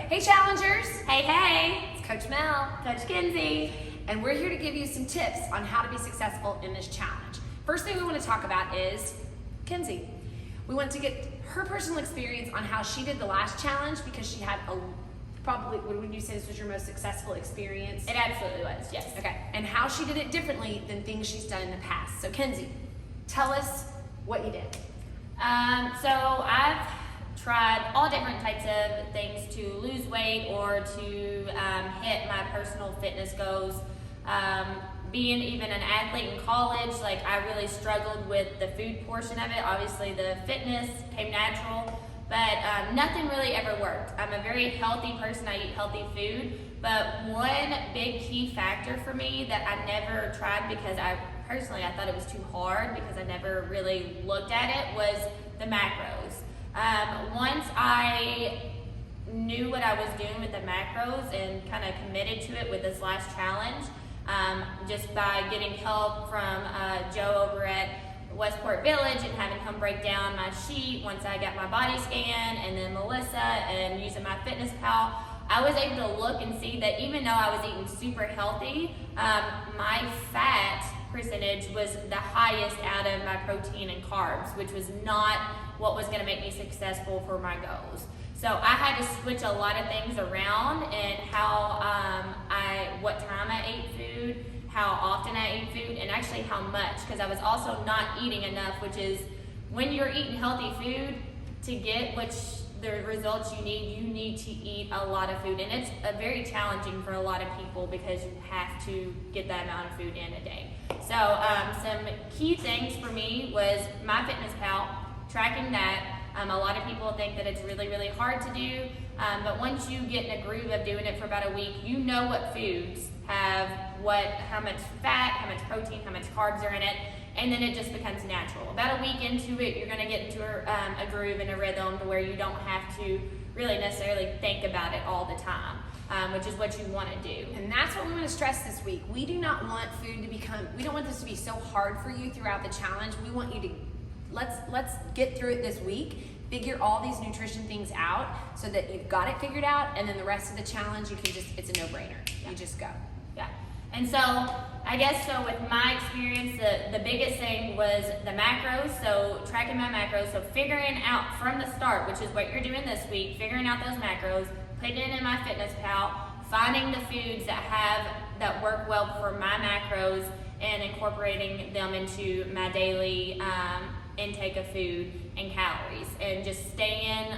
Hey challengers! Hey, hey! It's Coach Mel, Coach Kenzie. and we're here to give you some tips on how to be successful in this challenge. First thing we want to talk about is Kenzie. We want to get her personal experience on how she did the last challenge because she had probably, would you say this was your most successful experience? It absolutely was, yes. Okay, and how she did it differently than things she's done in the past. So Kenzie, tell us what you did. So I've tried all different types of things to lose weight or to hit my personal fitness goals. Being even an athlete in college, like I really struggled with the food portion of it. Obviously the fitness came natural, but nothing really ever worked. I'm a very healthy person, I eat healthy food, but one big key factor for me that I never tried because I thought it was too hard because I never really looked at it was the macros. Once I knew what I was doing with the macros and kind of committed to it with this last challenge, just by getting help from Joe over at Westport Village and having him break down my sheet once I got my body scan, and then Melissa and using my fitness pal, I was able to look and see that even though I was eating super healthy, my fat percentage was the highest out of my protein and carbs, which was not what was going to make me successful for my goals. So I had to switch a lot of things around in how what time I ate food, how often I ate food, and actually how much, because I was also not eating enough, which is when you're eating healthy food, to get the results you need to eat a lot of food, and it's very challenging for a lot of people because you have to get that amount of food in a day. So some key things for me was MyFitnessPal, tracking that. A lot of people think that it's really, really hard to do, but once you get in a groove of doing it for about a week, you know what foods have how much fat, how much protein, how much carbs are in it, and then it just becomes natural. About a week into it, you're going to get into a groove and a rhythm to where you don't have to really necessarily think about it all the time, which is what you want to do. And that's what we want to stress this week. We do not want food to we don't want this to be so hard for you throughout the challenge. We want you to, let's get through it this week, figure all these nutrition things out so that you've got it figured out, and then the rest of the challenge, it's a no-brainer. Yeah. You just go. Yeah. And so I guess with my experience, the biggest thing was the macros, so tracking my macros, so figuring out from the start, which is what you're doing this week, figuring out those macros, putting it in MyFitnessPal, finding the foods that work well for my macros and incorporating them into my daily intake of food and calories, and just staying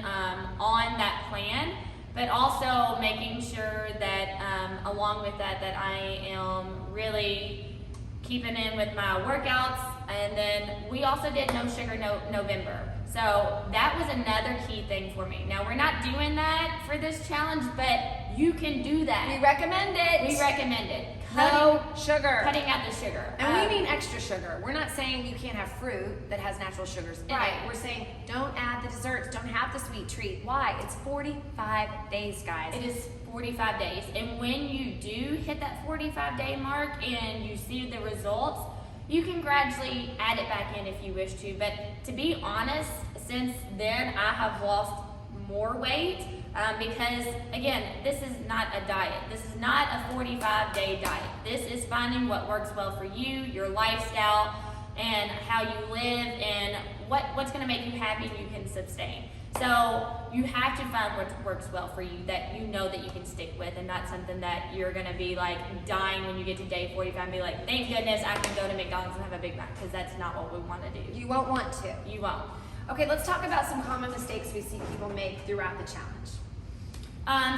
on that plan, but also making sure that along with that I am really keeping in with my workouts. And then we also did no sugar November, so that was another key thing for me. Now we're not doing that for this challenge, but you can do that. We recommend it. We recommend it. No sugar. Cutting out the sugar. And we mean extra sugar. We're not saying you can't have fruit that has natural sugars in Right. it. We're saying don't add the desserts, don't have the sweet treat. Why? It's 45 days, guys. It is 45 days. And when you do hit that 45-day mark and you see the results, you can gradually add it back in if you wish to. But to be honest, since then I have lost more weight because, again, this is not a diet. This is not a 45-day diet. This is finding what works well for you, your lifestyle, and how you live, and what's going to make you happy and you can sustain. So you have to find what works well for you, that you know that you can stick with, and not something that you're going to be like dying when you get to day 45 and be like, thank goodness I can go to McDonald's and have a Big Mac, because that's not what we want to do. You won't want to. You won't. Okay, let's talk about some common mistakes we see people make throughout the challenge.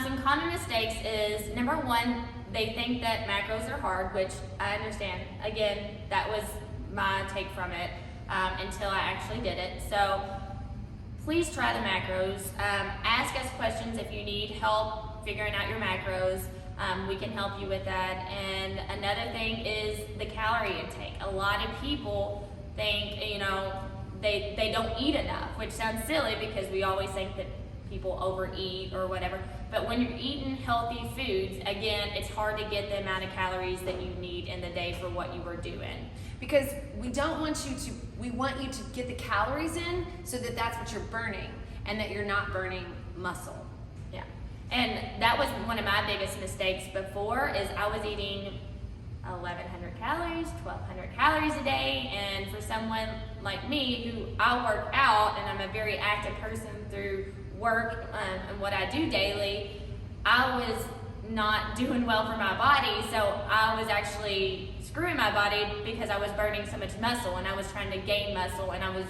Some common mistakes is, number one, they think that macros are hard, which I understand. Again, that was my take from it until I actually did it. So please try the macros. Ask us questions if you need help figuring out your macros. We can help you with that. And another thing is the calorie intake. A lot of people think, they don't eat enough, which sounds silly because we always think that people overeat or whatever. But when you're eating healthy foods, again, it's hard to get the amount of calories that you need in the day for what you were doing. Because we want you to get the calories in so that that's what you're burning, and that you're not burning muscle. Yeah. And that was one of my biggest mistakes before, is I was eating 1,100 calories, 1,200 calories a day, and for someone like me who I work out and I'm a very active person through work and what I do daily, I was not doing well for my body, so I was actually screwing my body because I was burning so much muscle, and I was trying to gain muscle, and I was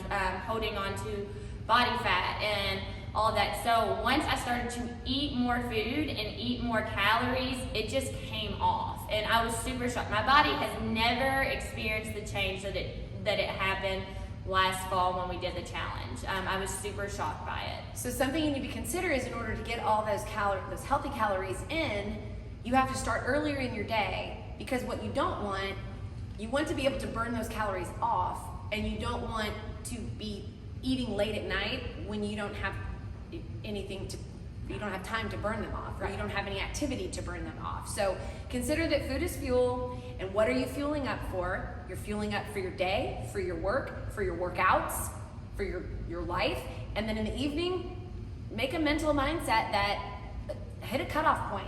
holding on to body fat and all of that. So once I started to eat more food and eat more calories, it just came off, and I was super shocked. My body has never experienced the change that it happened last fall when we did the challenge. I was super shocked by it. So something you need to consider is, in order to get all those healthy calories in, you have to start earlier in your day, because what you don't want, you want to be able to burn those calories off, and you don't want to be eating late at night when you don't have you don't have time to burn them off, or you don't have any activity to burn them off. So consider that food is fuel, and what are you fueling up for? You're fueling up for your day, for your work, for your workouts, for your life, and then in the evening, make a mental mindset that hit a cutoff point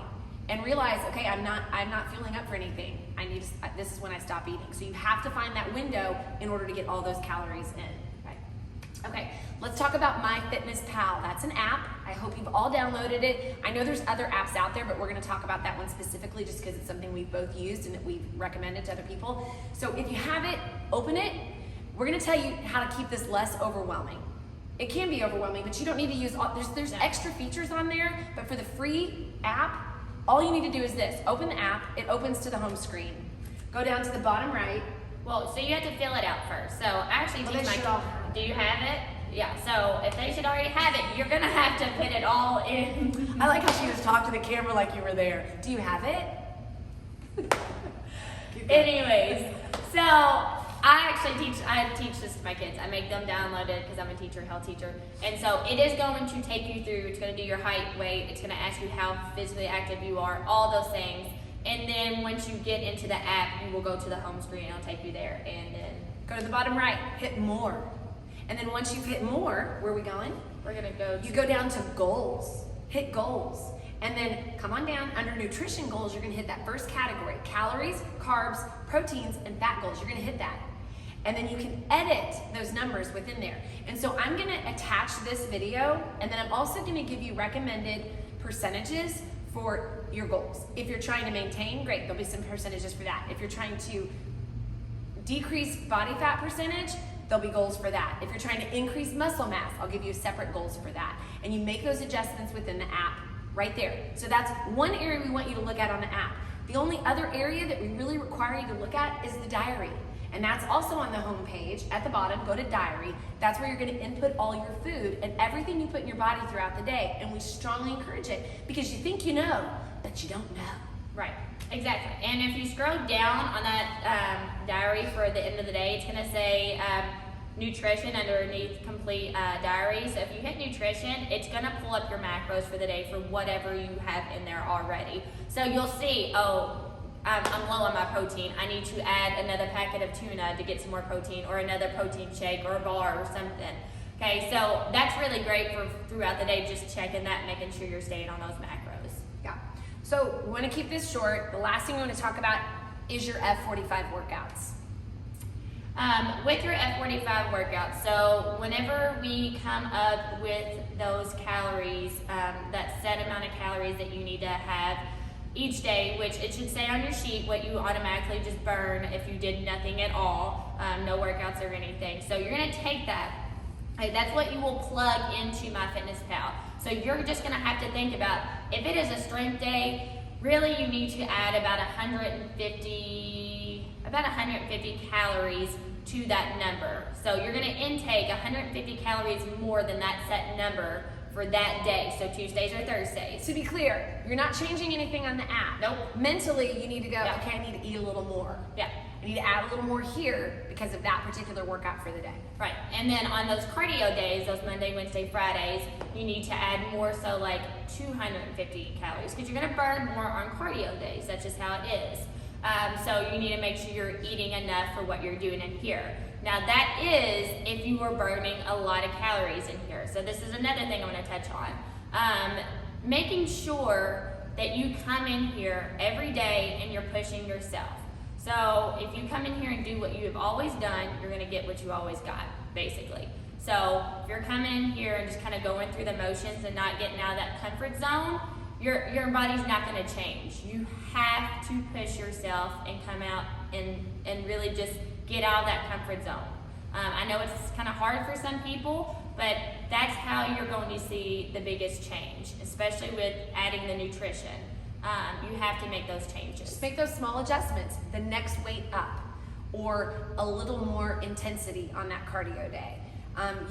and realize, okay, I'm not fueling up for anything. This is when I stop eating. So you have to find that window in order to get all those calories in. Right? Okay, let's talk about MyFitnessPal. That's an app. I hope you've all downloaded it. I know there's other apps out there, but we're going to talk about that one specifically just because it's something we've both used and that we've recommended to other people. So if you have it, open it. We're going to tell you how to keep this less overwhelming. It can be overwhelming, but you don't need to use all, there's extra features on there, but for the free app, all you need to do is this. Open the app, it opens to the home screen. Go down to the bottom right. Well, so you have to fill it out first. So I actually teach my all do you have it? Yeah, so if they should already have it, you're gonna have to put it all in. I like how she just talked to the camera like you were there. Do you have it? Anyways, so I teach this to my kids. I make them download it because I'm a teacher, health teacher. And so it is going to take you through, it's gonna do your height, weight, it's gonna ask you how physically active you are, all those things. And then once you get into the app, you will go to the home screen, it'll take you there, and then go to the bottom right, hit more. And then once you've hit more, where are we going? we're gonna go to, You go down to goals, hit goals. And then come on down, under nutrition goals, you're gonna hit that first category, calories, carbs, proteins, and fat goals. You're gonna hit that. And then you can edit those numbers within there. And so I'm gonna attach this video, and then I'm also gonna give you recommended percentages for your goals. If you're trying to maintain, great, there'll be some percentages for that. If you're trying to decrease body fat percentage, there'll be goals for that. If you're trying to increase muscle mass, I'll give you separate goals for that. And you make those adjustments within the app right there. So that's one area we want you to look at on the app. The only other area that we really require you to look at is the diary. And that's also on the home page at the bottom. Go to diary. That's where you're going to input all your food and everything you put in your body throughout the day. And we strongly encourage it because you think you know, but you don't know. right, exactly. And if you scroll down on that diary for the end of the day, it's gonna say nutrition underneath complete diary. So if you hit nutrition, it's gonna pull up your macros for the day for whatever you have in there already. So you'll see, oh, I'm low on my protein. I need to add another packet of tuna to get some more protein, or another protein shake or a bar or something. Okay, so that's really great for throughout the day, just checking that, making sure you're staying on those macros. Yeah. So we want to keep this short. The last thing we want to talk about is your F45 workouts. With your F45 workouts, so whenever we come up with those calories, that set amount of calories that you need to have each day, which it should say on your sheet what you automatically just burn if you did nothing at all, no workouts or anything. So you're gonna take that. Okay, that's what you will plug into MyFitnessPal. So you're just gonna have to think about, if it is a strength day, really you need to add about 150 calories to that number. So you're gonna intake 150 calories more than that set number for that day, so Tuesdays or Thursdays. To be clear, you're not changing anything on the app. Nope. Mentally, you need to go, Yeah. okay, I need to eat a little more. Yeah, I need to add a little more here because of that particular workout for the day. right. And then on those cardio days, those Monday, Wednesday, Fridays, you need to add more, so like 250 calories, because you're gonna burn more on cardio days. That's just how it is. So you need to make sure you're eating enough for what you're doing in here. Now that is if you are burning a lot of calories in here. So this is another thing I want to touch on. making sure that you come in here every day and you're pushing yourself. So if you come in here and do what you have always done, you're gonna get what you always got, basically. So if you're coming in here and just kind of going through the motions and not getting out of that comfort zone, your body's not gonna change. You have to push yourself and come out and really just get out of that comfort zone. I know it's kind of hard for some people, but that's how you're going to see the biggest change, especially with adding the nutrition. You have to make those changes. Just make those small adjustments. The next weight up, or a little more intensity on that cardio day.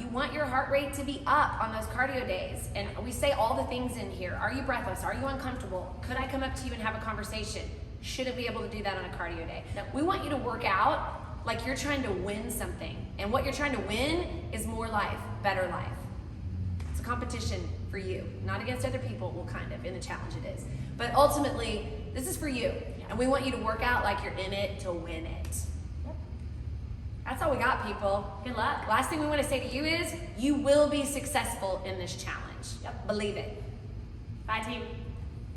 You want your heart rate to be up on those cardio days. And we say all the things in here. Are you breathless? Are you uncomfortable? Could I come up to you and have a conversation? Shouldn't be able to do that on a cardio day. No, we want you to work out like you're trying to win something. And what you're trying to win is more life, better life. It's a competition for you, not against other people, well, kind of, in the challenge it is. But ultimately, this is for you. And we want you to work out like you're in it to win it. That's all we got, people. Good luck. Last thing we want to say to you is, you will be successful in this challenge. Yep. Believe it. Bye, team.